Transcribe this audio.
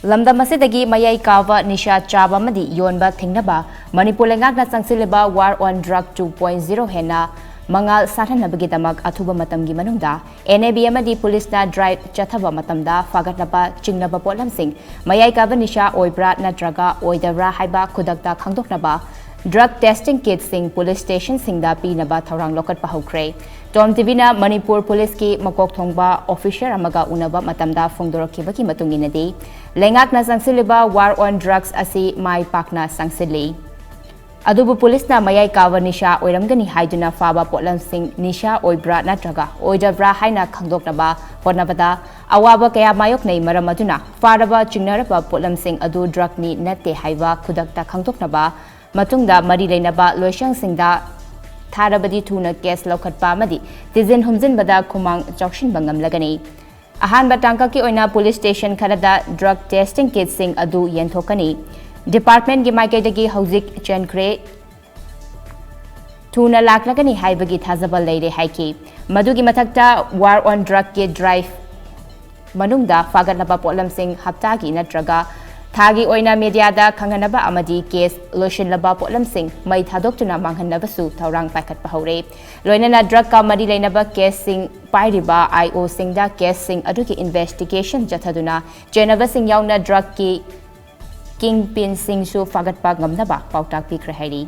Lamda masidagi mayai kawa nisha chaba madi yonba thingnaba Manipur lengakna changsileba War on Drug 2.0 hena mangal sahanabagi athuba matamgi manungda NAB amadi police na drive chathaba matamda fagatnaba chingnaba potlamsing mayai kawa nisha oibra natraga oidabra haiba khudakta khangdoknaba drug testing kit sing police station Singda pinaba thaurang lokat pahukre TOMTV na Manipur police ki makok thongba officer amaga unaba matamda phongdorokibaki matunginadi lengak na sangsiliba war on drugs asi mai pakna sangsili adubu police na mayai kawa nisha oiramgani haiduna faba potlam sing nisha oibra natraga oidabra haina khangdoknaba honabada awaba kaya mayok nei maramaduna faraba chingnaraba potlam sing adu drug ni natte haiba khudakta khangdoknaba matungda mari leinaba loisang singda Tharabadi thuna case lokhatpa amadi tizin humjin bada khumang chaukshin bangam lagani ahan batangka ki oina police station kharada drug testing kit sing adu yenthokani department gi maike dagi hauzik chenkre thuna laklagani haibagi thazaba leire haiki madugi mathakta war on drug ki drive manungda fagatnaba potlam sing hapta gi natraga Thagi oina media da kanganaba amadi case lotion laba potlam sing mai thadokuna manghanaba su thaurang pakat pahore loinana drug ka mari leinaba case sing pairiba IO Singda case sing aduki investigation jathaduna jenava sing yauna drug ki kingpin sing su fagat pa ngamnaba pautak pikra hairi